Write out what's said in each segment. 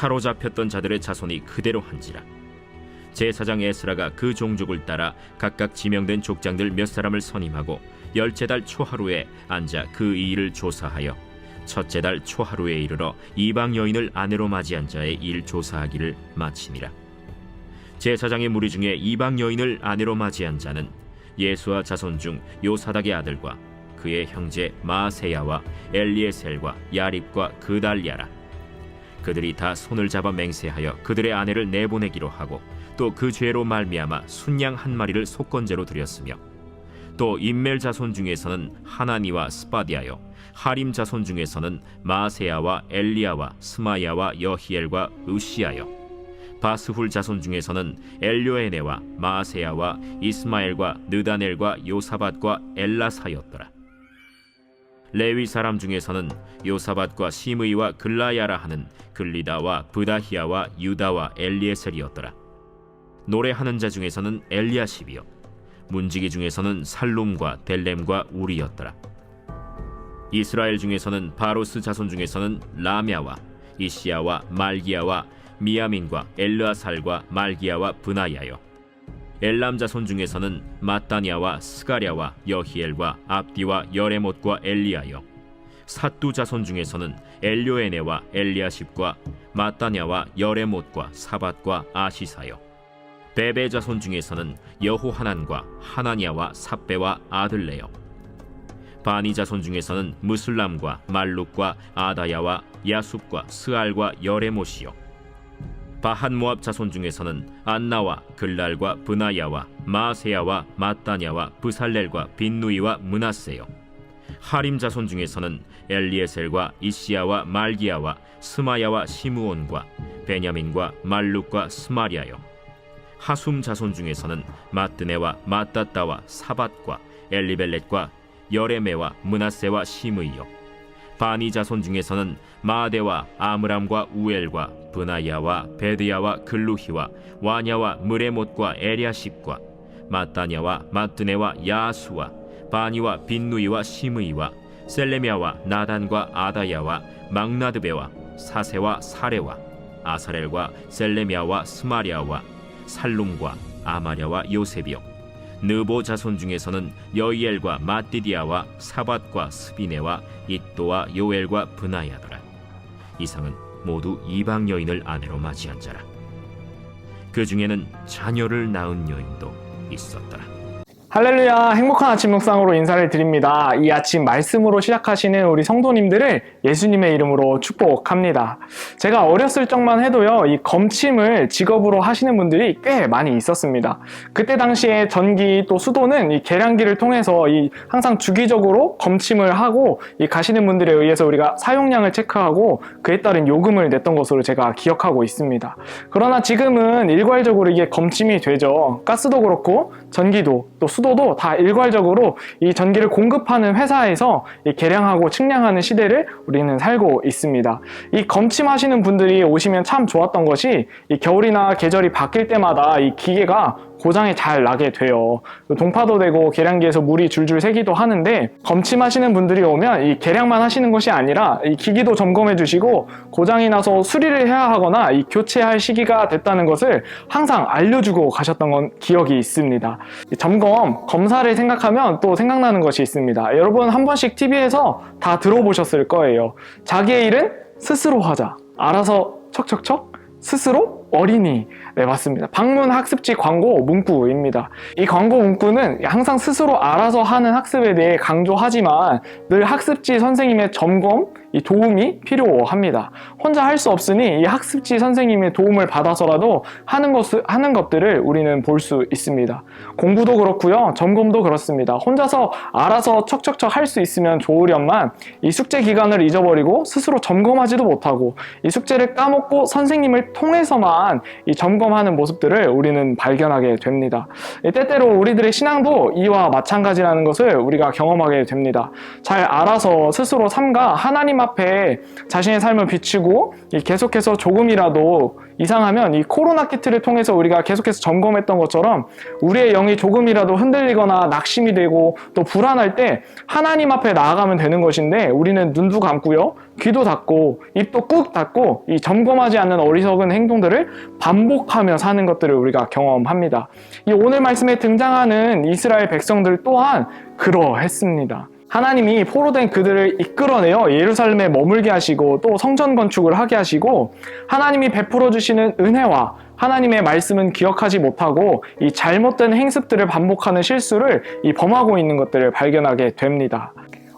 사로잡혔던 자들의 자손이 그대로 한지라. 제사장 에스라가 그 종족을 따라 각각 지명된 족장들 몇 사람을 선임하고 10째 초하루에 앉아 그 일을 조사하여 첫째 달 초하루에 이르러 이방 여인을 아내로 맞이한 자의 일 조사하기를 마치니라. 제사장의 무리 중에 이방 여인을 아내로 맞이한 자는 예수와 자손 중 요사닥의 아들과 그의 형제 마세야와 엘리에셀과 야립과 그달랴라. 그들이 다 손을 잡아 맹세하여 그들의 아내를 내보내기로 하고 또 그 죄로 말미암아 순양 한 마리를 속건제로 드렸으며 또 임멜 자손 중에서는 하나니와 스바디아요 하림 자손 중에서는 마세야와 엘리야와 스마야와 여히엘과 으시야요 바스훌 자손 중에서는 엘료에네와 마세야와 이스마엘과 느다넬과 요사밧과 엘라사였더라. 레위 사람 중에서는 요사밧과 시므이와 글라야라 하는 글리다와 브다히야와 유다와 엘리에셀이었더라. 노래하는 자 중에서는 엘리야십이요 문지기 중에서는 살룸과 델렘과 우리였더라. 이스라엘 중에서는 바로스 자손 중에서는 라мя와 이시야와 말기야와 미야민과 엘르아살과 말기야와 브나야요 엘람 자손 중에서는 마따냐와 스가랴와 여히엘과 압디와 여레못과 엘리야요 삿두 자손 중에서는 엘료에네와 엘리야십과 마따냐와 여레못과 사밧과 아시사요 베베 자손 중에서는 여호하난과 하나냐와 삽베와 아들레요 바니 자손 중에서는 무슬람과 말룩과 아다야와 야숲과 스알과 여레못이요 바한 모압 자손 중에서는 안나와 글랄과 브나야와 마세야와 마따냐와 브살렐과 빈누이와 므낫세요 하림 자손 중에서는 엘리에셀과 이시야와 말기야와 스마야와 시므온과 베냐민과 말룩과 스마리아요 하숨 자손 중에서는 마뜨네와 마따따와 사밧과 엘리벨렛과 여레메와 므낫세와 시므이요 바니 자손 중에서는 마데와 아므람과 우엘과 브나야와 베드야와 글루히와 와냐와 무레못과 에리아십과 마따냐와 마뜨네와 야수와 바니와 빈누이와 시므이와 셀레미아와 나단과 아다야와 막나드베와 사세와 사레와 아사렐과 셀레미아와 스마리아와 살룸과 아마랴와 요셉이요 느보 자손 중에서는 여이엘과 마띠디아와 사밧과 스비네와 잇도와 요엘과 브나야더라. 이상은 모두 이방 여인을 아내로 맞이한 자라. 그 중에는 자녀를 낳은 여인도 있었더라. 할렐루야, 행복한 아침 묵상으로 인사를 드립니다. 이 아침 말씀으로 시작하시는 우리 성도님들을 예수님의 이름으로 축복합니다. 제가 어렸을 적만 해도요, 이 검침을 직업으로 하시는 분들이 꽤 많이 있었습니다. 그때 당시에 전기 또 수도는 이 계량기를 통해서 항상 주기적으로 검침을 하고 가시는 분들에 의해서 우리가 사용량을 체크하고 그에 따른 요금을 냈던 것으로 제가 기억하고 있습니다. 그러나 지금은 일괄적으로 이게 검침이 되죠. 가스도 그렇고 전기도 또 수도도 다 일괄적으로 이 전기를 공급하는 회사에서 계량하고 측량하는 시대를 우리는 살고 있습니다. 이 검침하시는 분들이 오시면 참 좋았던 것이 이 겨울이나 계절이 바뀔 때마다 이 기계가 고장이 잘 나게 돼요. 동파도 되고 계량기에서 물이 줄줄 새기도 하는데 검침하시는 분들이 오면 이 계량만 하시는 것이 아니라 이 기기도 점검해 주시고 고장이 나서 수리를 해야 하거나 이 교체할 시기가 됐다는 것을 항상 알려주고 가셨던 건 기억이 있습니다. 점검, 검사를 생각하면 또 생각나는 것이 있습니다. 여러분 한 번씩 TV에서 다 들어보셨을 거예요. 자기의 일은 스스로 하자. 알아서 척척척 스스로 어린이. 네, 맞습니다. 방문 학습지 광고 문구입니다. 이 광고 문구는 항상 스스로 알아서 하는 학습에 대해 강조하지만 늘 학습지 선생님의 점검, 이 도움이 필요합니다. 혼자 할 수 없으니 이 학습지 선생님의 도움을 받아서라도 하는 것들을 우리는 볼 수 있습니다. 공부도 그렇고요, 점검도 그렇습니다. 혼자서 알아서 척척척 할 수 있으면 좋으련만 이 숙제 기간을 잊어버리고 스스로 점검하지도 못하고 이 숙제를 까먹고 선생님을 통해서만 이 점검하는 모습들을 우리는 발견하게 됩니다. 때때로 우리들의 신앙도 이와 마찬가지라는 것을 우리가 경험하게 됩니다. 잘 알아서 스스로 삼가 하나님 앞에 자신의 삶을 비추고 계속해서 조금이라도 이상하면 이 코로나 키트를 통해서 우리가 계속해서 점검했던 것처럼 우리의 영이 조금이라도 흔들리거나 낙심이 되고 또 불안할 때 하나님 앞에 나아가면 되는 것인데, 우리는 눈도 감고요, 귀도 닫고 입도 꾹 닫고 이 점검하지 않는 어리석은 행동들을 반복하며 사는 것들을 우리가 경험합니다. 이 오늘 말씀에 등장하는 이스라엘 백성들 또한 그러했습니다. 하나님이 포로된 그들을 이끌어내어 예루살렘에 머물게 하시고 또 성전 건축을 하게 하시고, 하나님이 베풀어 주시는 은혜와 하나님의 말씀은 기억하지 못하고 이 잘못된 행습들을 반복하는 실수를 범하고 있는 것들을 발견하게 됩니다.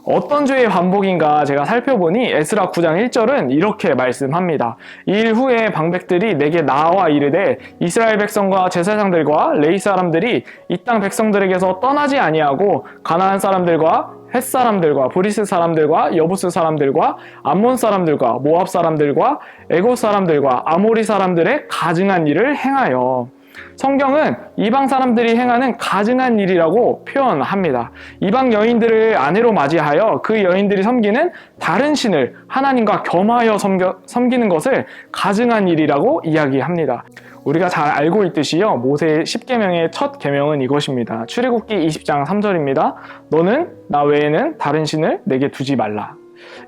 어떤 죄의 반복인가 제가 살펴보니 에스라 9장 1절은 이렇게 말씀합니다. 이 일 후에 방백들이 내게 나와 이르되 이스라엘 백성과 제사장들과 레위 사람들이 이 땅 백성들에게서 떠나지 아니하고 가나안 사람들과 헷 사람들과 브리스 사람들과 여부스 사람들과 암몬 사람들과 모압 사람들과 에고 사람들과 아모리 사람들의 가증한 일을 행하여. 성경은 이방 사람들이 행하는 가증한 일이라고 표현합니다. 이방 여인들을 아내로 맞이하여 그 여인들이 섬기는 다른 신을 하나님과 겸하여 섬기는 것을 가증한 일이라고 이야기합니다. 우리가 잘 알고 있듯이요, 모세의 10계명의 첫 계명은 이것입니다. 출애굽기 20장 3절입니다. 너는 나 외에는 다른 신을 내게 두지 말라.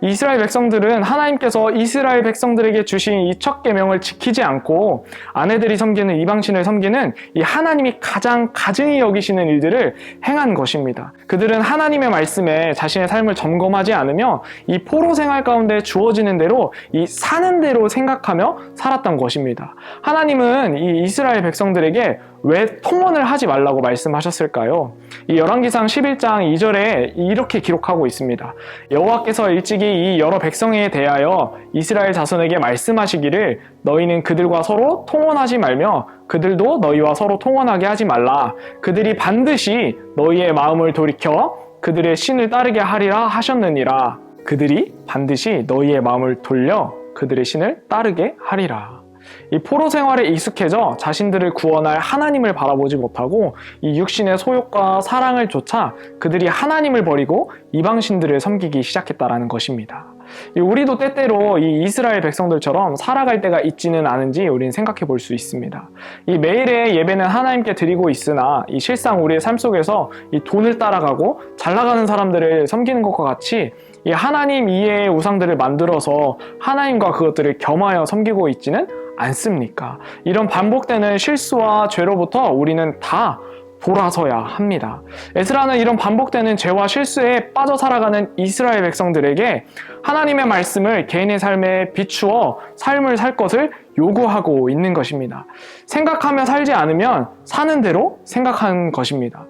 이스라엘 백성들은 하나님께서 이스라엘 백성들에게 주신 이 첫 계명을 지키지 않고 아내들이 섬기는 이방신을 섬기는 이 하나님이 가장 가증히 여기시는 일들을 행한 것입니다. 그들은 하나님의 말씀에 자신의 삶을 점검하지 않으며 이 포로 생활 가운데 주어지는 대로 이 사는 대로 생각하며 살았던 것입니다. 하나님은 이 이스라엘 백성들에게 왜 통원을 하지 말라고 말씀하셨을까요? 이 열왕기상 11장 2절에 이렇게 기록하고 있습니다. 여호와께서 일찍이 이 여러 백성에 대하여 이스라엘 자손에게 말씀하시기를 너희는 그들과 서로 통원하지 말며 그들도 너희와 서로 통원하게 하지 말라. 그들이 반드시 너희의 마음을 돌이켜 그들의 신을 따르게 하리라 하셨느니라. 그들이 반드시 너희의 마음을 돌려 그들의 신을 따르게 하리라. 이 포로 생활에 익숙해져 자신들을 구원할 하나님을 바라보지 못하고 이 육신의 소욕과 사랑을 쫓아 그들이 하나님을 버리고 이방신들을 섬기기 시작했다라는 것입니다. 우리도 때때로 이 이스라엘 백성들처럼 살아갈 때가 있지는 않은지 우리는 생각해 볼 수 있습니다. 이 매일의 예배는 하나님께 드리고 있으나 이 실상 우리의 삶 속에서 이 돈을 따라가고 잘 나가는 사람들을 섬기는 것과 같이 이 하나님 이외의 우상들을 만들어서 하나님과 그것들을 겸하여 섬기고 있지는 않습니까? 이런 반복되는 실수와 죄로부터 우리는 다 돌아서야 합니다. 에스라는 이런 반복되는 죄와 실수에 빠져 살아가는 이스라엘 백성들에게 하나님의 말씀을 개인의 삶에 비추어 삶을 살 것을 요구하고 있는 것입니다. 생각하며 살지 않으면 사는 대로 생각하는 것입니다.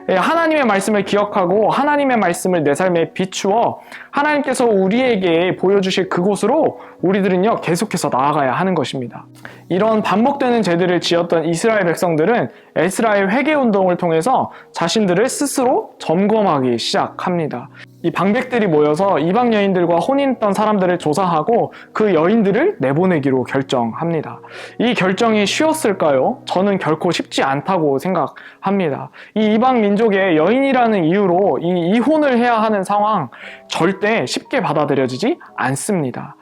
하나님의 말씀을 기억하고 하나님의 말씀을 내 삶에 비추어 하나님께서 우리에게 보여주실 그곳으로 우리들은요 계속해서 나아가야 하는 것입니다. 이런 반복되는 죄들을 지었던 이스라엘 백성들은 에스라의 회개운동을 통해서 자신들을 스스로 점검하기 시작합니다. 이 방백들이 모여서 이방 여인들과 혼인했던 사람들을 조사하고 그 여인들을 내보내기로 결정합니다. 이 결정이 쉬웠을까요? 저는 결코 쉽지 않다고 생각합니다. 이 이방 민족의 여인이라는 이유로 이 이혼을 해야 하는 상황 절대 쉽게 받아들여지지 않습니다.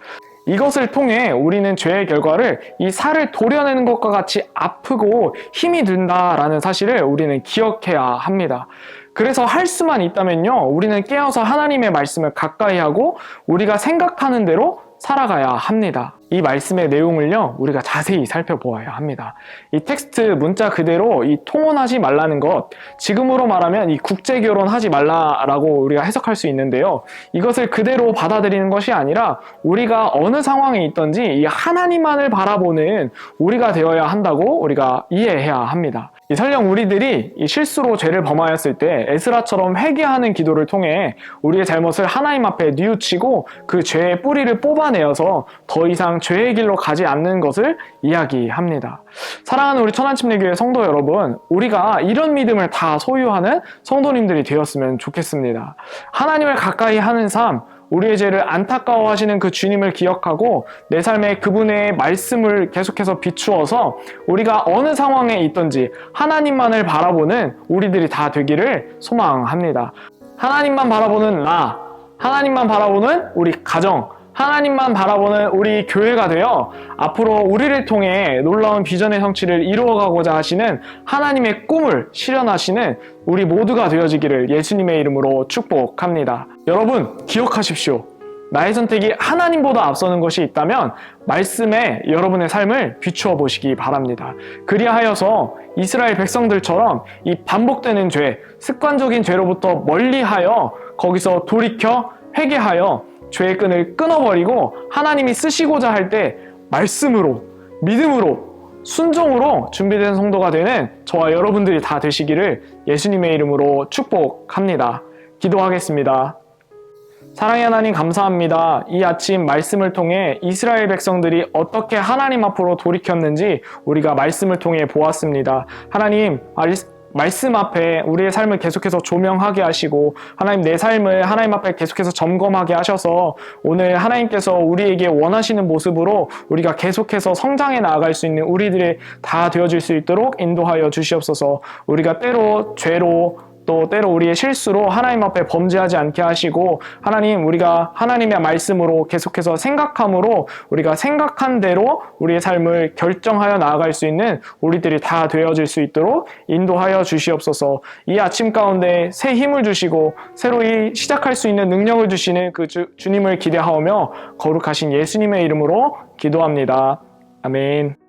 이것을 통해 우리는 죄의 결과를 이 살을 도려내는 것과 같이 아프고 힘이 든다라는 사실을 우리는 기억해야 합니다. 그래서 할 수만 있다면요, 우리는 깨어서 하나님의 말씀을 가까이 하고 우리가 생각하는 대로 살아가야 합니다. 이 말씀의 내용을요, 우리가 자세히 살펴보아야 합니다. 이 텍스트 문자 그대로 이 통혼하지 말라는 것, 지금으로 말하면 이 국제결혼하지 말라라고 우리가 해석할 수 있는데요. 이것을 그대로 받아들이는 것이 아니라 우리가 어느 상황에 있든지 이 하나님만을 바라보는 우리가 되어야 한다고 우리가 이해해야 합니다. 설령 우리들이 이 실수로 죄를 범하였을 때 에스라처럼 회개하는 기도를 통해 우리의 잘못을 하나님 앞에 뉘우치고 그 죄의 뿌리를 뽑아내어서 더 이상 죄의 길로 가지 않는 것을 이야기합니다. 사랑하는 우리 천안침례교회 성도 여러분, 우리가 이런 믿음을 다 소유하는 성도님들이 되었으면 좋겠습니다. 하나님을 가까이 하는 삶, 우리의 죄를 안타까워하시는 그 주님을 기억하고 내 삶에 그분의 말씀을 계속해서 비추어서 우리가 어느 상황에 있든지 하나님만을 바라보는 우리들이 다 되기를 소망합니다. 하나님만 바라보는 나, 하나님만 바라보는 우리 가정, 하나님만 바라보는 우리 교회가 되어 앞으로 우리를 통해 놀라운 비전의 성취를 이루어가고자 하시는 하나님의 꿈을 실현하시는 우리 모두가 되어지기를 예수님의 이름으로 축복합니다. 여러분 기억하십시오. 나의 선택이 하나님보다 앞서는 것이 있다면 말씀에 여러분의 삶을 비추어 보시기 바랍니다. 그리하여서 이스라엘 백성들처럼 이 반복되는 죄, 습관적인 죄로부터 멀리하여 거기서 돌이켜 회개하여 죄의 끈을 끊어버리고 하나님이 쓰시고자 할 때 말씀으로, 믿음으로, 순종으로 준비된 성도가 되는 저와 여러분들이 다 되시기를 예수님의 이름으로 축복합니다. 기도하겠습니다. 사랑의 하나님 감사합니다. 이 아침 말씀을 통해 이스라엘 백성들이 어떻게 하나님 앞으로 돌이켰는지 우리가 말씀을 통해 보았습니다. 하나님, 말씀 앞에 우리의 삶을 계속해서 조명하게 하시고 하나님 내 삶을 하나님 앞에 계속해서 점검하게 하셔서 오늘 하나님께서 우리에게 원하시는 모습으로 우리가 계속해서 성장해 나아갈 수 있는 우리들이 다 되어질 수 있도록 인도하여 주시옵소서. 우리가 때로 죄로 또 때로 우리의 실수로 하나님 앞에 범죄하지 않게 하시고 하나님 우리가 하나님의 말씀으로 계속해서 생각함으로 우리가 생각한 대로 우리의 삶을 결정하여 나아갈 수 있는 우리들이 다 되어질 수 있도록 인도하여 주시옵소서. 이 아침 가운데 새 힘을 주시고 새로이 시작할 수 있는 능력을 주시는 그 주님을 기대하오며 거룩하신 예수님의 이름으로 기도합니다. 아멘.